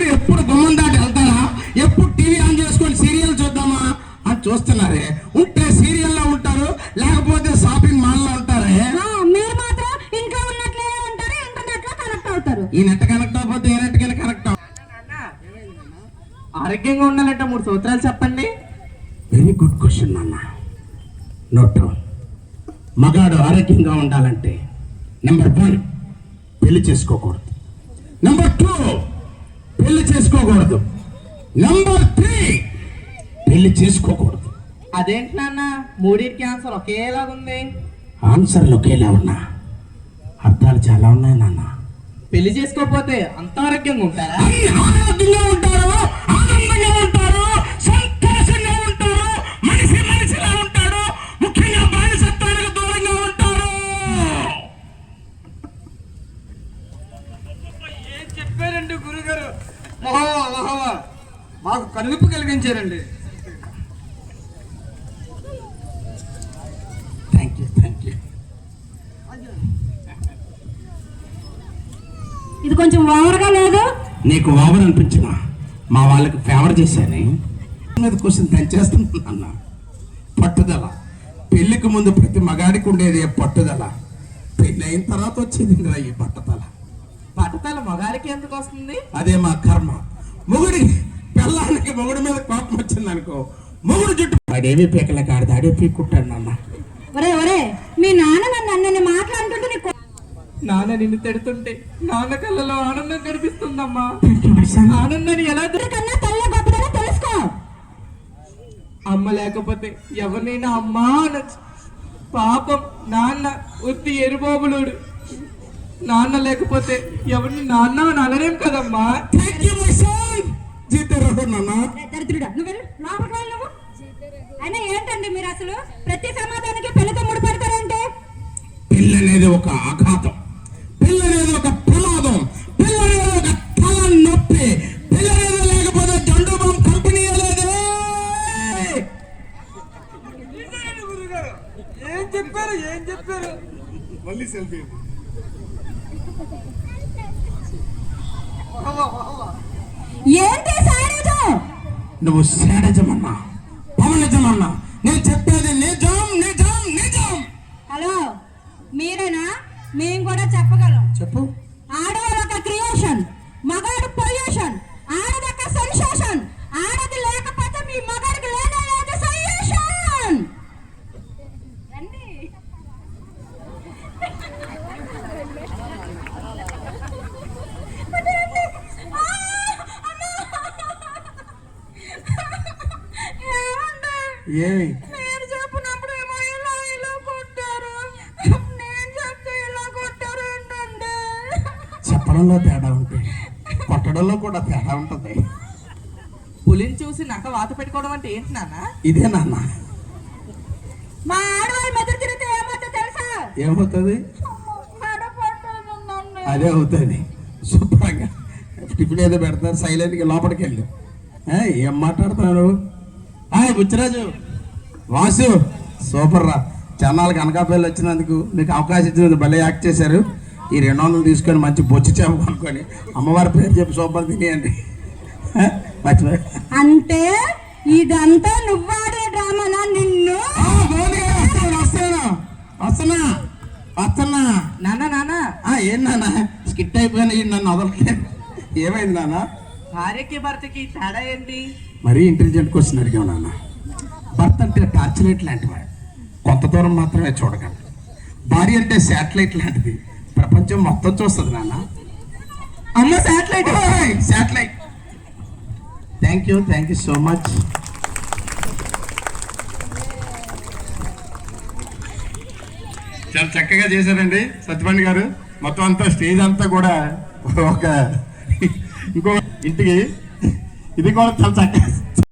అందరూ ఎప్పుడు గుమ్మం దాటి వెళ్తారా, ఎప్పుడు టీవీ ఆన్ చేసుకొని సీరియల్ చూద్దామా అని చూస్తున్నారే. ఉంటే సీరియల్లో ఉంటారు, లేకపోతే షాపింగ్ మాల్ లో ఉంటారే. మీరు మాత్రం ఇంట్లో ఉన్నట్లే ఉంటారు, ఇంటర్నెట్ లో కనెక్ట్ అవుతారు. ఈ నెట్ కనెక్ట్ అవ్వకపోతే ఏ నెట్ కింద కనెక్ట్ అవ్వ. ఆరోగ్యంగా ఉండాలంటే 3 సూత్రాలు చెప్పండి. వెరీ గుడ్ క్వశ్చన్ నాన్న. Note down. మగాడు ఆరోగ్యంగా ఉండాలంటే నెంబర్ 1 పెళ్లి చేసుకోకూడదు, నెంబర్ 2 పెళ్లి చేసుకోకూడదు, నెంబర్ 3 పెళ్లి చేసుకోకూడదు. అదేంటి నాన్న, మూడింటికి ఆన్సర్ ఒకేలాగుంది. ఆన్సర్లు ఒకేలా ఉన్నా అర్థాలు చాలా ఉన్నాయి నాన్న. పెళ్లి చేసుకోకపోతే అంత ఆరోగ్యంగా ఉంటారా? ఆరోగ్యంగా ఉంటారు, ఆనందంగా ఉంటారు, సంతోషంగా ఉంటారు, మనిషి మనిషిలా ఉంటాడు, ముఖ్యంగా బానిసత్వానికి దూరంగా ఉంటారు. ఏం చెప్పారండి గురుగారు? మహావా మాకు కనువిప్పు కలిగించారండి. Thank you. ఇది కొంచెం ఓవర్గా లేదు? నీకు ఓవర్ అనిపించిన మా వాళ్ళకి ఫేవర్ చేశాను. మీద క్వశ్చన్ తెంచేస్తున్నా. పట్టుదల పెళ్లికి ముందు ప్రతి మగాడికి ఉండేది పట్టుదల, పెళ్లి అయిన తర్వాత వచ్చేది ఈ పట్టుదల. పట్టతల మగారికి ఎందుకు వస్తుంది? అదే మా కర్మ. మొగుడికి పెళ్ళానికి మొగుడి మీద కోపం వచ్చింది అనుకో, మొగుడు జుట్టు వాడేమీ పీకలే కాడది ఆడే పీక్కుంటాడు నాన్న. ఒరే మీ నాన్న నన్ను మాట్లాడుతుంటే నీకు నాన్న నిన్ను తిడుతుంటే నాన్న కళ్ళలో ఆనందం కనిపిస్తుందమ్మా. ఆనందాన్ని ఎలా కన్నా తల్ల గొప్పదని తెలుసుకో. అమ్మ లేకపోతే ఎవరినైనా అమ్మా అనొచ్చు. పాపం నాన్న ఉత్తి ఎరుబోబులుడు. నాన్న లేకపోతే ఎవరిని నాన్న అని అనలేం కదమ్మా. అయినా ఏంటండి మీరు అసలు ప్రతి సమాధానానికి పెళ్లితో ముడిపడతారంటే? పెళ్ళి అనేది ఒక ఆఘాతం, పెళ్ళి అనేది ఒక ప్రమాదం, పెళ్ళి అనేది ఒక తల నొప్పి, పెళ్ళి అనేది లేకపోతే జండు బాంబ్ కంపెనీ లేదు. గురుగారు ఏం చెప్పారు మళ్ళీ సెల్ఫీ. ఏంటి సాడేజం? నువ్వు శాడజమన్నా, పవనిజమన్నా, నేను చెప్పేది నిజం. హలో, మీరేనా? మేము కూడా చెప్పగలం. చెప్పు. ఆడవాళ్ళు ఒక క్రియేషన్, మగాడు పొల్యూషన్. ఆడది ఒక సెన్సేషన్, ఆడది లేకపోతే మీ మగాడికి లేనే లేదు సొల్యూషన్. ఏమి మీరు చెప్పినప్పుడు ఏమో ఇలా కొట్టారు, నేను చెప్తే ఇలా కొట్టారు ఏంటంటే? చెప్పడంలో తేడా ఉంటుంది, కొట్టడంలో కూడా తేడా ఉంటుంది. పులిని చూసి నక్క వాత పెట్టుకోవడం అంటే ఏంటి నాన్న? ఇదే నాన్న. మా ఆడవాళ్ళు మెదడు తిరిగితే ఏమవుతుందో తెలుసా? ఏమవుతుంది? అదే అవుతుంది. శుభ్రంగా టిఫిన్ ఏదో పెడతారు, సైలెంట్గా లోపలికి వెళ్ళు. ఏం మాట్లాడుతున్నాడు? బుచ్చిరాజు, వాసు, సూపర్ రా. చెన్నాళ్ళకి అనకాపల్లి వచ్చినందుకు మీకు అవకాశం ఇచ్చినందుకు భలే యాక్ట్ చేశారు. ఈ 200 తీసుకొని మంచి బొచ్చి చేప కొనుక్కొని అమ్మవారి పేరు చెప్పి సూపర్ తినేయండి. మర్చిపోయి అంటే ఇదంతా నువ్వాడే డ్రామానా? నిన్ను వస్తున్నా. నాన్న ఏం నాన్న స్కిట్ అయిపోయినా నన్ను వదలట్లేదు. ఏమైంది నాన్న? భార్యకి భర్తకి తేడా ఏంటి? మరీ ఇంటెలిజెంట్ క్వశ్చన్ అడిగావు నాన్న. భర్త అంటే టార్చ్ లైట్ లాంటివాడు, కొంత దూరం మాత్రమే చూడగలడు. భార్య అంటే శాటిలైట్ లాంటిది, ప్రపంచం మొత్తం చూస్తుంది నాన్న. అమ్మ satellite. Thank you so much. చాలా చక్కగా చేశారండి సత్యపండి గారు. మొత్తం అంతా స్టేజ్ అంతా కూడా ఒక ఇంకో ఇంటికి ఇది కూడా చాలా చక్కగా